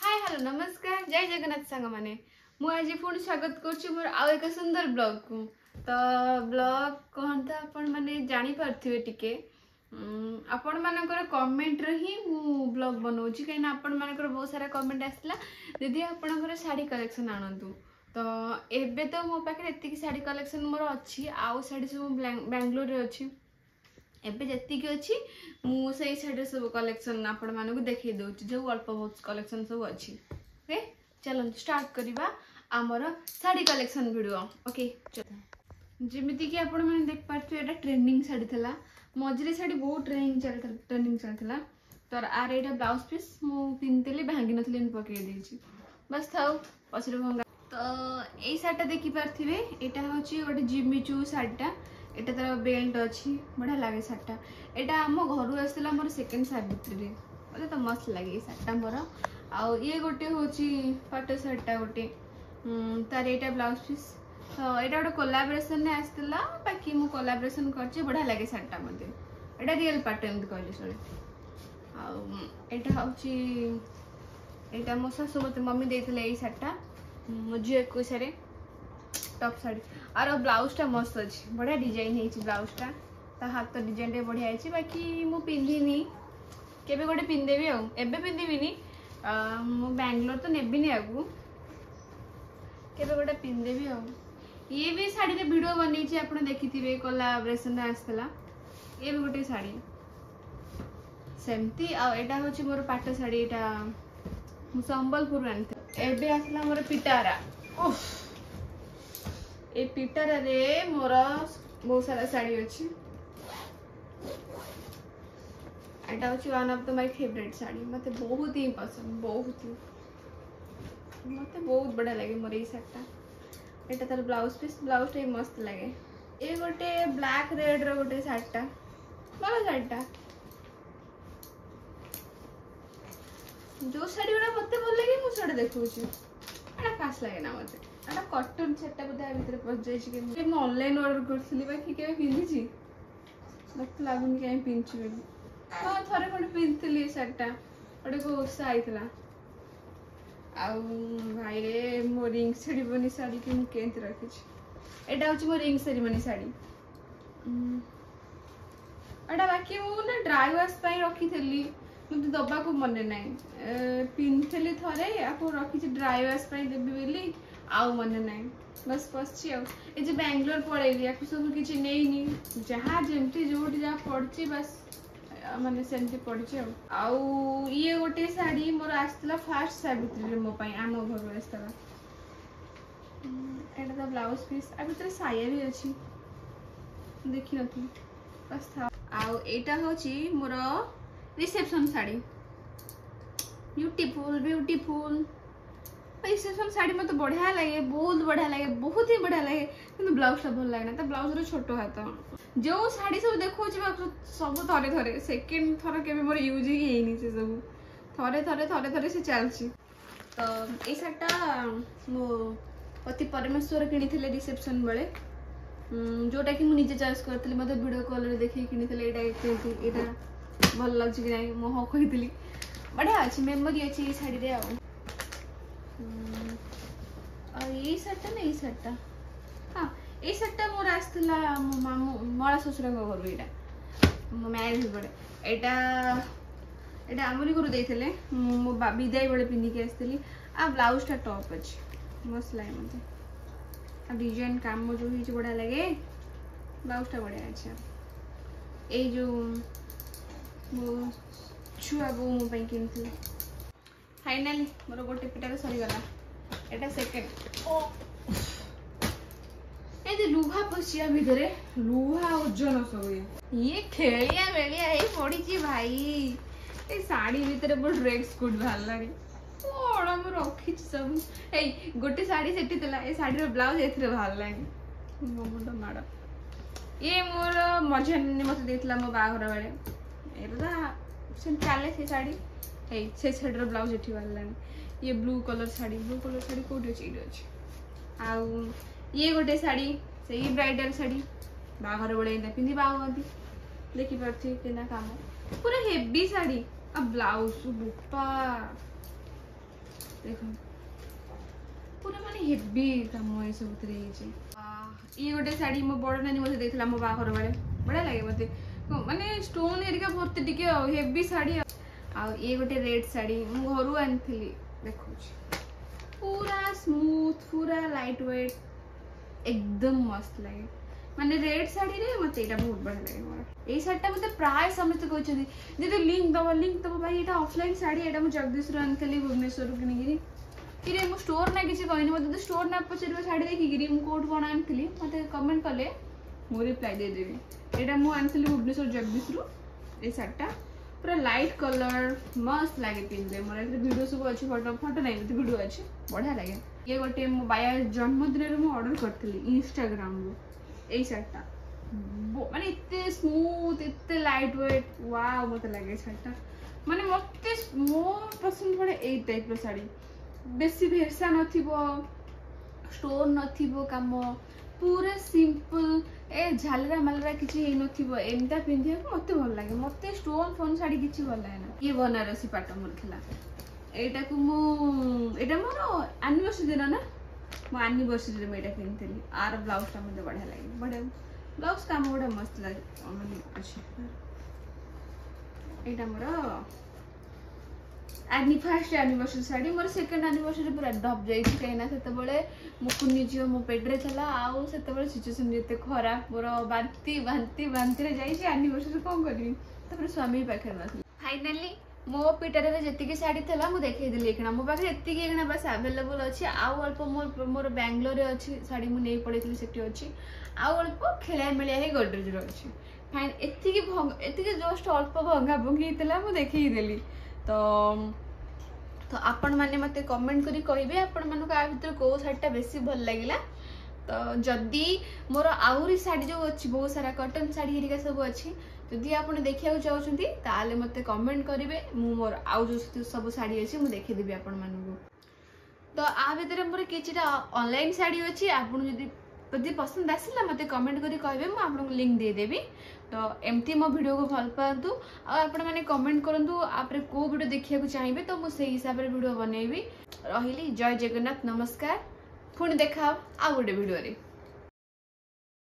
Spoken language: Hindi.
हाय हेलो नमस्कार जय जगन्नाथ सांग माने मु आज पुणी स्वागत करछि मोर आ एक सुंदर ब्लॉग को। तो ब्लॉग कहता आपण माने जानि पारथिबे टिके आपण मानकर कमेंट रे ही मु ब्लॉग बनाउछि काई ना आपण मानकर बहुत सारा कमेंट आसला दीदी आपनकर साड़ी कलेक्शन आनंतु। तो एबे तो मो पाखे एतिकी साड़ी कलेक्शन मोर अछि आउ साड़ी सब बेंगलोर रे अछि एबे जतिकी अच्छी मुझे साइड सब कलेक्शन आपण मानक देखी दूची जो अल्प बहुत कलेक्शन सब अच्छी। ओके चलो स्टार्ट करवा आमर साड़ी कलेक्शन वीडियो। ओके जमीती कि आपण मैंने देख पार्थे एटा ट्रेंडिंग साड़ी थिला मझरे साड़ी बहुत ट्रेंडिंग चलता तो आर एटा ब्लाउज पीस मु पिनतली भांगी नथली पकई देछि बस थाउ पछरे भंगा। तो एई साड़ीटा देखि पार्थिबे एटा होची गोटे जिमिचू साड़ीटा एटा तार बेल्ट अच्छी बढ़िया लगे सार्टा एटा आम घर आसला मोर सेकेंड सावित्री मतलब तो मस्त लगे सार्टा मोर आउ ये गोटे हूँ पाट सार्टा गोटे तार एटा ब्लाउज पीस तो एटा गोटे कोलाब्रेसन आसला बाकी मु कोलाब्रेसन करछि बढ़िया लगे सार्टा मते एटा रियल पाट एमती कहले सॉरी आउ एटा होछि एटा मो सासु मते मम्मी देथिले एई सार्टा मो झियो 21 रे टॉप साड़ी और ब्लाउज टा मस्त अच्छी बढ़िया डिजाइन है ब्लाउज टा ता हाथ तो डिजाइन टे बढ़िया है बाकी मु पिंधिनी केबे गोटे पिंधेबी आ एबे पिंधिबिनी मु बेंगलोर तो नेबिनी आगु केबे गोटे पिंधेबी आ ये भी साड़ी रे वीडियो बनी छी आपण देखिथिबे कोलैबोरेशन आसला ये भी गोटे साड़ी सेमती आ एटा होची मोर पाट साड़ी एटा मु संबलपुर आनथे एबे आसला मोर पिटारा उफ ए पिटारा रे मोर बहुत सारा साड़ी अच्छी एटा होची one of the my favourite sari मते बहुत ही पसंद बहुत ही मते बहुत बड़ा लगे मोर ई साड़ीटा एटा तार ब्लाउज पीस ब्लाउज टे मस्त लगे ए गोटे ब्लैक रेड रो गोटे साड़ीटा भलो साड़ीटा जो साड़ी गुड़ा मते भल लगे मु साड़ी देखौची एटा खास लगे ना मते एटा कॉटन सेटटा बता भीतर पस जाई छी के मु ऑनलाइन ऑर्डर करथली बाकी के पिन्हि छी मत लागुन के पिन्छि बेली हां थरे कोन पिन्थली सेटटा ओडे को ओसा आइतला आउ भाई रे मो रिंग सेरेमनी साड़ी के मु केंत रखी छी एटा होची मो रिंग सेरेमनी साड़ी एटा बाकी मु ना ड्राई वॉश पई रखी थली मुझे दबा को मन नाई पिन्थली थरे आपको रखी छी ड्राई वॉश पई देबी बेली आउ मन नाई बस पछी आ ए जे बेंगलोर पळेली याकु सब किछि नेइनी जहा जेमती जोटी जा पड़ची बस माने सेमती पड़ची आउ ये गोटे साड़ी मोर आस्तला फर्स्ट सावित्री रे मो पई आम घर आस्तला एटा द ब्लाउज पीस आ भीतर साया भी अछि देखि नथि बस था आउ एटा होची मोर reception sari beautiful beautiful reception sari मत बढ़िया लगे बहुत ही बढ़िया लगे कि ब्लाउज टा भल लगे ना तो ब्लाउज रो छोटो हाथ जो साड़ी सब देखो सब थरे थरे सेकेंड थर के मोर यूज ही हेनी से सब थरे से चलची। तो ये साड़ीटा मो पति परमेश्वर किनी रिसेप्शन बेले जोटा कि मुझे चॉइस करथली मते वीडियो कॉल रे देखि किनी एटा भल लग कि नहीं मोह कही बढ़िया अच्छी मेमोरी अच्छी ये साड़ी रे ये साड़ीटा ना ये साड़ीटा हाँ ये साड़ीटा मोर आसला मो मामू मळा ससुर घर एटा मो मैरिज बेले एटा आमरी घर देइथिले मो विदाई बेले पिन्ही के आसली आ ब्लाउज टा टॉप अछि मस्त लागे मते आ डिजाइन काम जो हिच बढ़िया लगे ब्लाउज टा बढ़िया अछि ए जो मो छुआ बो मो पई किनथि फाइनली मोर गोटे पिटारे सरी गला एटा सेकंड ओ ए जे लुहा पसिया भितरे लुहा ओजन सब ये खेलिया बेलिया हे पड़ी छी भाई ए साड़ी भितरे बड़ ड्रेस कोड भालानी ओड़ा मो रखी छी सब ए गोटे साड़ी सेठी तला ए साड़ी रो ब्लाउज एथरे भालानी मो मुंड माड ये मोर मझन मते देतला मो बाघर बेले एरा से चले से साड़ी ए से साड़ी रो ब्लाउज एठी भालानी ये ब्लू कलर साड़ी कोड अछि आउ ये गोटे साड़ी से ब्राइडल साड़ी बाघर बड़े पिंधि बागती देखी पार्थी केना काम पूरा हेवी साड़ी अब ब्लाउज बुपा देखो पूरा माने हेवी काम ये सब ये गोटे शाढ़ी मो बड़ नानी मत देला मो बाहर बेले बढ़िया लगे मत माने स्टोन एरिका बहुत टिके हेवी शाढ़ी आ ये गोटे रेड शाढ़ी मु घर आनी देखो पूरा स्मूथ पूरा लाइट वेट एकदम मस्त लगे माने रेड शाढ़ी रे मत एटा बहुत बढ़िया लगे मोर ए शाढ़ीटा मते प्राय समस्त कहछथि जे लिंक दबो भाई एटा ऑफलाइन शाढ़ी एटा मु जगदीश रु आनथली भुवनेश्वर रु किनिगिरी किरे मु स्टोर ना किसी कहनी मते स्टोर ना पचरबा शाढ़ी देखिगिरी मु कोड कोन आनथली मते कमेंट कले मु रिप्लाई दे देबी एटा मु आनथली भुवनेश्वर जगदीश रु ए शाढ़ीटा पूरा लाइट कलर मस्त लगे पिंधे मोर एक वीडियो सब अच्छी फोटो नहीं मत वीडियो अच्छी बढ़िया लगे ये गोटे मो बाया जन्मदिन रे मु ऑर्डर करथली इंस्टाग्राम रो ए शर्टटा माने इतने स्मूथ इतने लाइट वेट वाओ मत लगे शर्टटा माने मते मो पसंद पड़े ए टाइप रो साड़ी बेसी भेरसा नथिबो स्टोर नथिबो काम पूरा सिंपल ए झालरा मालरा किछि हे नथिबो एंता पिंधिया को मते भल लागे मते स्टोन फोन साड़ी किछि भल लागे ना ये बनारसी पाटो मोर खला एटा को मु एटा मोर एनिवर्सरी दिन ना मो एनिवर्सरी रे मेटा पिनथली आर ब्लाउज ता मते बढ़िया लागे बढ़िया ब्लाउज काम बड़ा मस्त लागे माने अछि एटा मोर फर्स्ट एनिवर्सरी साड़ी मोर सेकंड एनिवर्सरी पूरा डब जाई कहीं से मो कुनी झील मो पेड्रे चला आउ से सिचुएसन जेते खराब मोर बांती बांती बांती रे जाई एनिवर्सरी कोन करबी तपर स्वामी पाखे नथि फाइनली मो पिटर रे जति साड़ी थला मु देखै दिली एकना मो पाखे एति के एकना बस अवेलेबल अछि आउ अल्प मोर बेंगलोर रे अछि साड़ी मु नै पड़ैतली सेठी अछि आउ अल्प खेला मिलिया हे गोदरेज रे अछि फाइन एति के जस्ट अल्प भंगा भंगी थला मु देखै दिली तो आपण माने मते कमेंट करी कहिबे आपण मानको आ भीतर को साड़ीटा बेसी भल लागिला तो जदी मोर आउरी साड़ी जो अछि बहुत सारा कॉटन साड़ी हेरिका सब अछि जदी आपण देखिया चाहउछंती ताले मते कमेंट करिवे मु मोर आउ जो सब साड़ी अछि मु देखि देबी आपण मानको तो आ भीतर मोर किछिटा ऑनलाइन साड़ी अछि आपण जदी पसंद आसिला मते कमेंट करी कहबे मु आपनको लिंक दे देबी तो एमती मो वीडियो को भल पातु आपण माने कमेंट करंतु आपरे को वीडियो देखिया को चाहिबे तो मु सेही हिसाब रे वीडियो बनेबी रहिली जय जगन्नाथ नमस्कार पुणी देखा आ गोटे वीडियो रे।